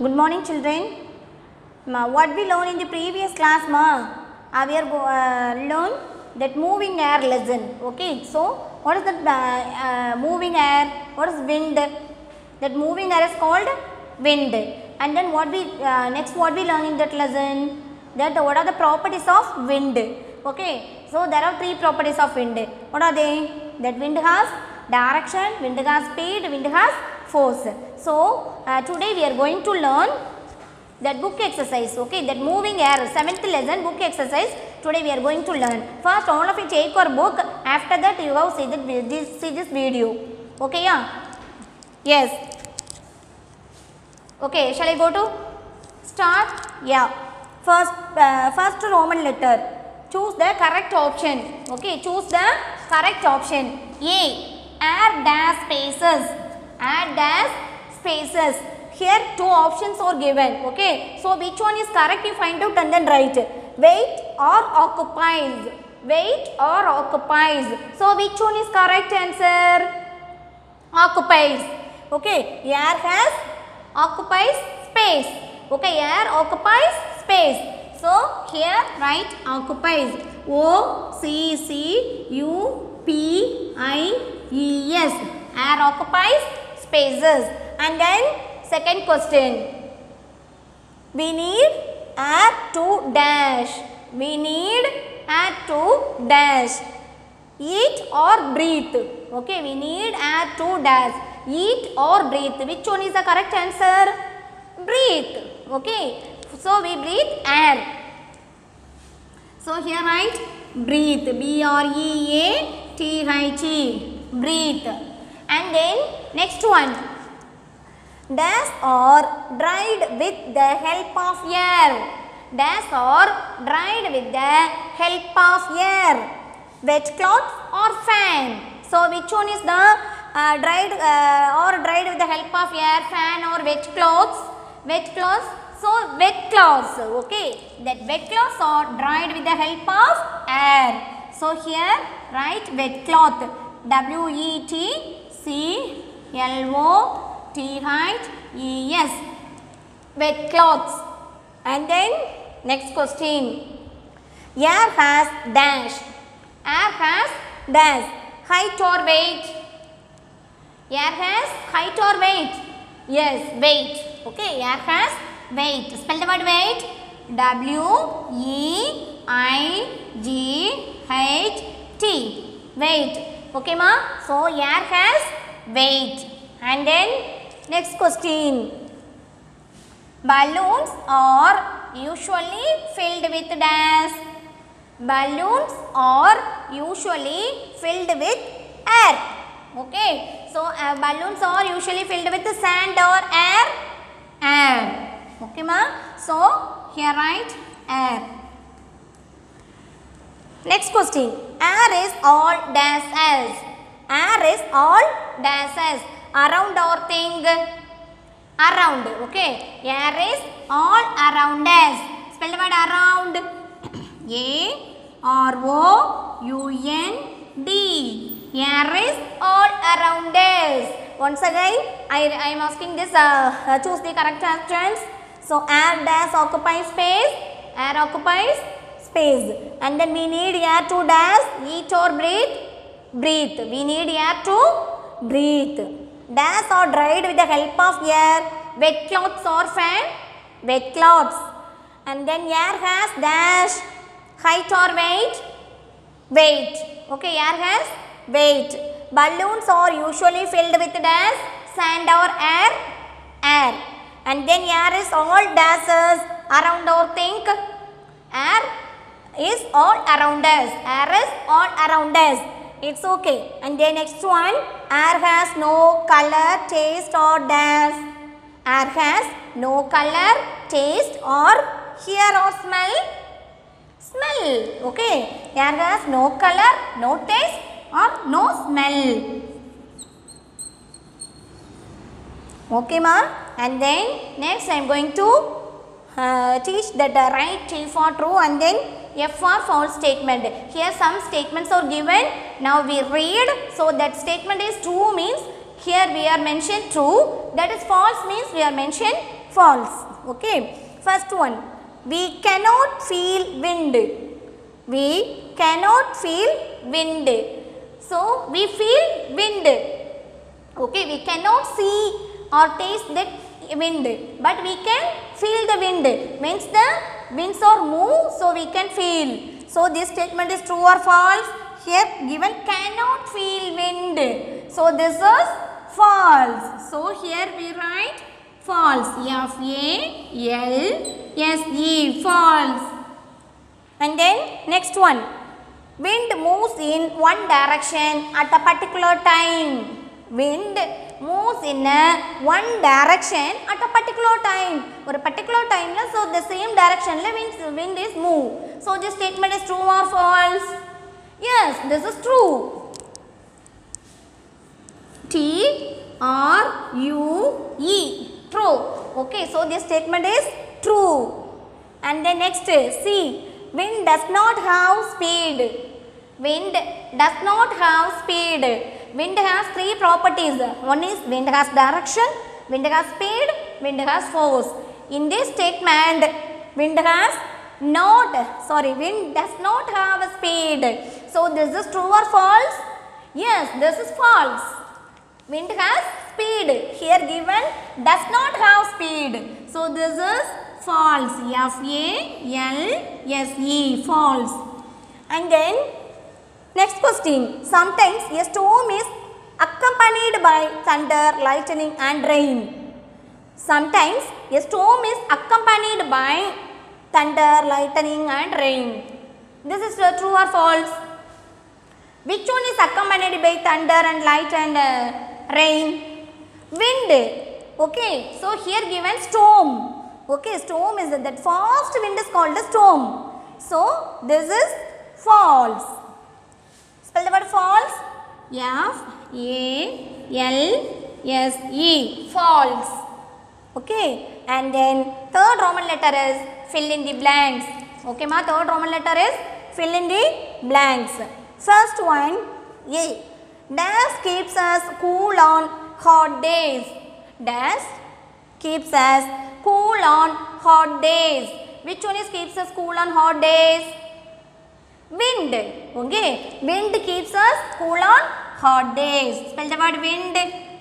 Good morning, children. What we learned in the previous class, we are learn that moving air lesson. Okay, so what is that moving air? What is wind? That moving air is called wind. And then what we next what we learn in that lesson? That what are the properties of wind? Okay, so there are three properties of wind. What are they? That wind has direction, wind has speed, wind has force. So today we are going to learn that book exercise. Okay, that moving air 7th lesson book exercise. Today we are going to learn. First, all of you take your book. After that, you have see this video. Okay, yeah. Yes. Okay, shall I go to start? Yeah. First Roman letter. Choose the correct option. Okay, choose the correct option. A. Air dash spaces. Air dash spaces. Here two options are given. Okay, so which one is correct? You find out and then write. Wait or occupies. Wait or occupies. So which one is correct answer? Occupies. Okay, air has occupies space. Okay, air occupies space. So here write occupies. O-C-C-U-P-I-E-S. Air occupies spaces. And then second question. We need air to dash. We need air to dash. Eat or breathe. Okay, we need air to dash. Eat or breathe. Which one is the correct answer? Breathe. Okay. So we breathe air. So here write breathe. B-R-E-A-T-H-E. Breathe. And then next one. Dash or dried with the help of air. Dash or dried with the help of air. Wet cloth or fan. So which one is the dried with the help of air, fan or wet clothes? Wet clothes. So wet cloths. Okay. That wet cloths are dried with the help of air. So here write wet cloth. W-E-T-C-L-O-T-H-E-S. Wet cloths. And then next question. Air has dash. Air has dash. Height or weight? Air has height or weight? Yes, weight. Okay, air has weight. Spell the word weight. W-E-I-G-H-T. Weight. Okay, ma? So, air has weight. And then next question. Balloons are usually filled with dash. Balloons are usually filled with air. Okay. So, balloons are usually filled with sand or air. Air. Okay, ma? So, here write air. Next question. Air is all dashes. Air is all dashes. Around or thing? Around. Okay. Air is all around us. Spell the word around. A-R-O-U-N-D. Air is all around us. Once again, I am asking this, choose the correct options. So, air dash occupies space. Air occupies space. And then we need air to dash, eat or breathe. Breathe. We need air to breathe. Dash or dried with the help of air. Wet cloths or fan. Wet cloths. And then air has dash. Height or weight? Weight. Okay, air has weight. Balloons are usually filled with dash, sand or air? Air. And then air is all dashes, around or think? Air is all around us. Air is all around us. It's okay. And then next one, air has no color, taste or dash. Air has no color, taste or hear or smell? Smell. Okay. Air has no color, no taste or no smell. Okay, ma? And then next I am going to teach that write T for true and then F for false statement. Here some statements are given. Now we read. So that statement is true means here we are mentioned true. That is false means we are mentioned false. Okay. First one, we cannot feel wind. We cannot feel wind. So, we feel wind. Okay, we cannot see or taste the wind, but we can feel the wind. Means the winds are move, so we can feel. So, this statement is true or false? Here given cannot feel wind. So, this is false. So, here we write false. F-A-L-S-E, false. And then next one, wind moves in one direction at a particular time. Wind moves in one direction at a particular time. Or a particular time, so the same direction wind is move. So this statement is true or false? Yes, this is true. T-R-U-E, true. Okay, so this statement is true. And then next, see, wind does not have speed. Wind does not have speed. Wind has three properties. One is wind has direction, wind has speed, wind has force. In this statement, wind does not have a speed. So this is true or false? Yes, this is false. Wind has speed. Here given does not have speed. So this is false. F-A-L-S-E, false. And then next question. Sometimes a storm is accompanied by thunder, lightning and rain. Sometimes a storm is accompanied by thunder, lightning and rain. This is true or false? Which one is accompanied by thunder and light and rain? Wind. Okay, so here given storm. Okay, storm is that fast wind is called a storm. So this is false. Spell the word false. F-A-L-S-E, false. Okay, and then third Roman letter is fill in the blanks. Okay ma, third Roman letter is fill in the blanks. First one, A. Dash keeps us cool on hot days. Dash keeps us cool on hot days. Which one is keeps us cool on hot days? Wind. Okay, wind keeps us cool on hot days. Spell the word wind.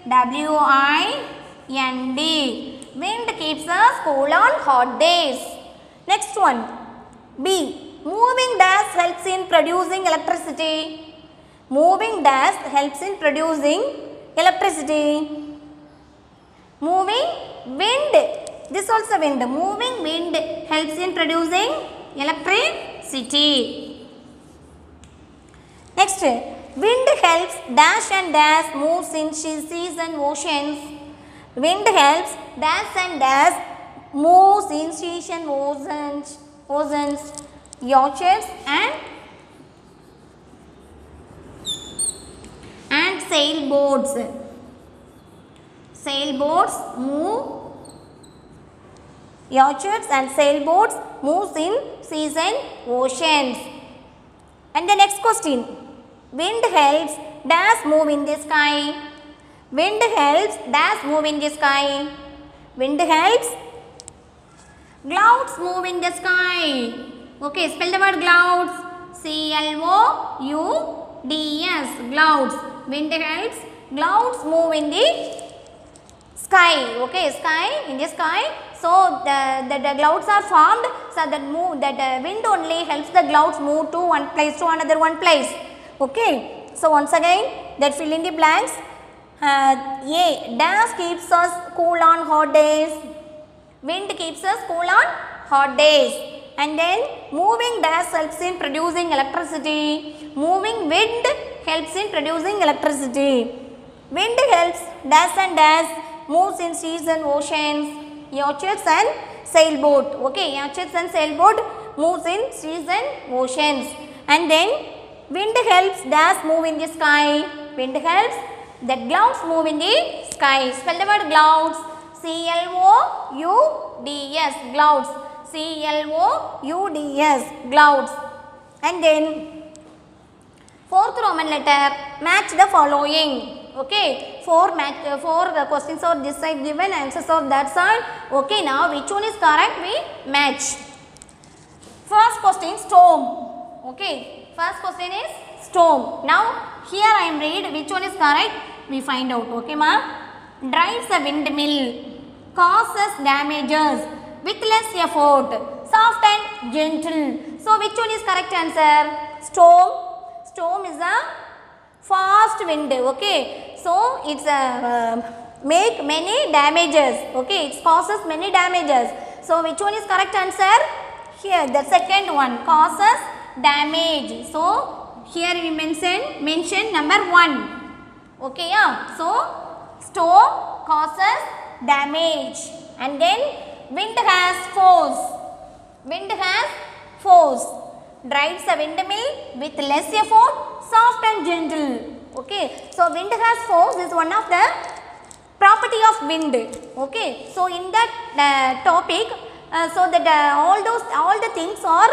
W-I-N-D. Wind keeps us cool on hot days. Next one, B. Moving dash helps in producing electricity. Moving dash helps in producing electricity. Moving wind. This also wind. Moving wind helps in producing electricity. Next, wind helps dash and dash moves in seas and oceans. Wind helps dash and dash moves in seas and oceans, yachts and sailboats. Sailboats move, yachts and sailboats moves in seas and oceans. And the next question, wind helps dash move in the sky. Wind helps dash move in the sky. Wind helps clouds move in the sky. Okay, spell the word clouds. C-L-O-U-D-S, clouds. Wind helps clouds move in the sky. Okay, sky, in the sky. So the clouds are formed, so that wind only helps the clouds move to one place to another one place. Okay, so once again that fill in the blanks. A. Dash keeps us cool on hot days. Wind keeps us cool on hot days. And then moving dash helps in producing electricity. Moving wind helps in producing electricity. Wind helps dash and dash moves in seas and oceans, yachts and sailboat. Okay, yachts and sailboat moves in seas and oceans. And then wind helps dash move in the sky. Wind helps that clouds move in the sky. Spell the word clouds. C-L-O-U-D-S, clouds. C-L-O-U-D-S, clouds. And then fourth Roman letter, match the following. Okay, four questions are this side given, answers are that side. Okay, now which one is correct? We match. First question, storm. Okay, first question is storm. Now here I am read which one is correct. We find out. Okay, ma. Drives a windmill, causes damages with less effort, soft and gentle. So which one is correct answer? Storm. Storm is a fast wind. Okay, so it's make many damages. Okay, it causes many damages. So which one is correct answer? Here the second one, causes damage. So here we mention number 1. Okay, yeah. So storm causes damage, and then wind has force. Wind has force. Drives a windmill with less effort, soft and gentle. Okay, so wind has force is one of the property of wind. Okay, so in that topic, so that all the things are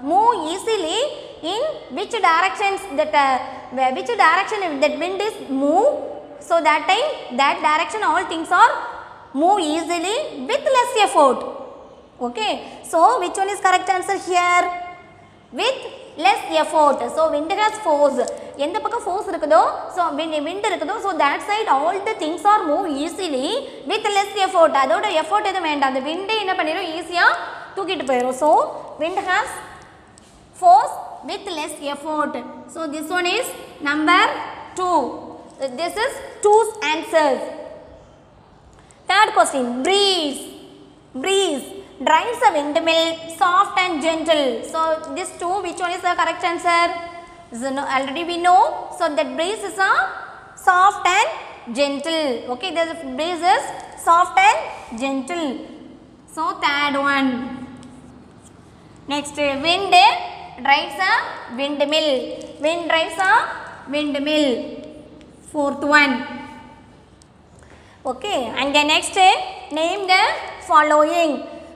move easily in which directions that which direction that wind is move. So that time that direction all things are move easily with less effort. Okay, so which one is correct answer here? With less effort. So wind has force. எந்த பக்கம் force இருக்குதோ, so wind இருக்குதோ, so that side all the things are move easily with less effort. அதோட effort எதுவும் வேண்டாம். அந்த wind என்ன பண்ணிரும், ஈஸியா தூக்கிட்டு போயிரும். So wind has force with less effort. So this one is number 2. This is 2's answers. Third question, breeze. Breeze drives a windmill, soft and gentle. So this 2, which one is the correct answer? So already we know. So that breeze is a soft and gentle. Okay, the breeze is soft and gentle. So third one. Next, wind drives a windmill. Wind drives a windmill. Fourth one. Okay, and the next, name the following.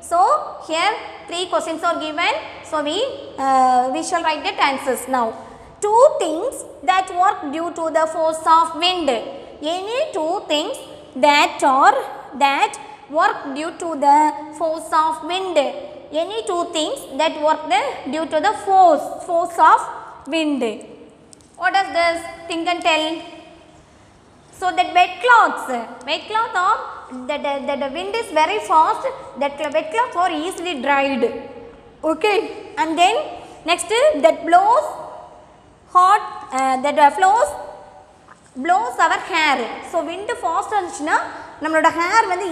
So here 3 questions are given. So we shall write the answers now. 2 things that work due to the force of wind. Any 2 things that work due to the force of wind. Any 2 things that work due to the force of wind. What does this think and tell? So that wet cloths are that the wind is very fast, that wet cloths are easily dried. Okay, and then next that blows hot, blows our hair. So wind fast இருந்துச்சுனா நம்மளோட hair வந்து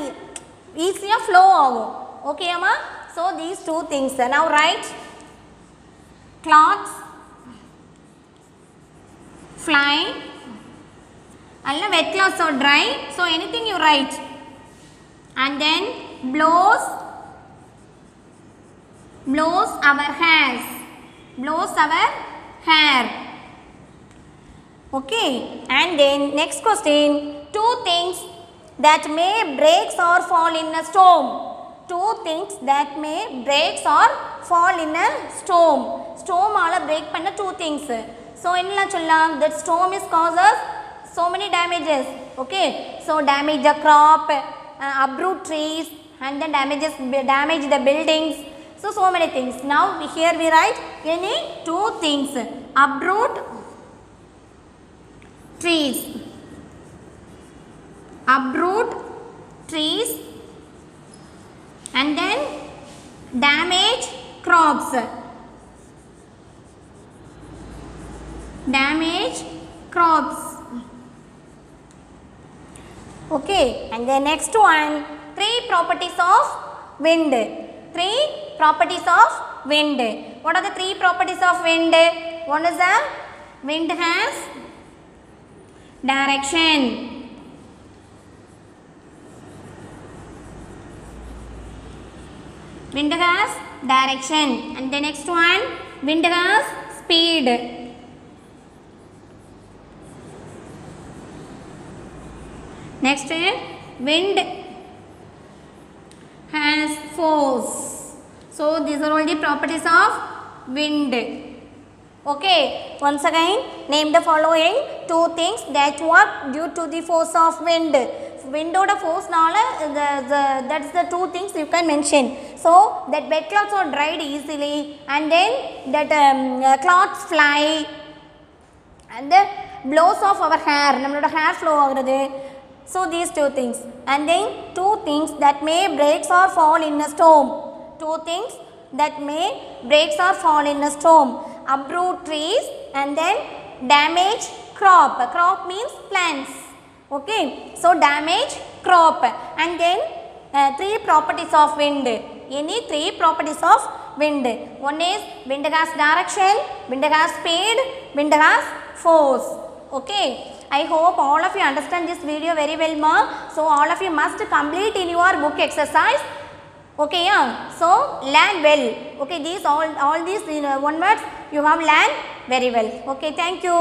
ஈஸியா flow ஆகும். Okay அம்மா, so these 2 things. Now write cloths fly, alla wet cloths are dry, so anything you write, and then blows our hairs, blows our hair. Okay, and then next question, 2 things that may break or fall in a storm. 2 things that may break or fall in a storm. Storm ala break panna 2 things. So enna sollalam, that storm is causes so many damages. Okay, so damage the crop, uproot trees, and then damage the buildings. So many things. Now here we write any 2 things. Uproot trees, and then damage crops, Okay, and the next one, 3 properties of wind. 3 properties of wind. What are the 3 properties of wind? One is the wind has direction. Wind has direction. And the next one, wind has speed. Next, wind has force. So these are all the properties of wind. Okay, once again name the following two things that work due to the force of wind. Wind oda force nala that is the two things you can mention. So that wet cloths are dried easily, and then that cloths fly, and the blows off our hair, nammaloda hair flow aguradhu. So these two things, and then two things that may breaks or fall in a storm. Two things that may breaks or fall in a storm: uproot trees and then damage crop. Crop means plants. Okay, so damage crop, and then three properties of wind. Any three properties of wind? One is wind has direction, wind has speed, wind has force. Okay, I hope all of you understand this video very well, ma. So all of you must complete in your book exercise. Okay, yeah. So learn well. Okay, these all these one words you have learned very well. Okay, thank you.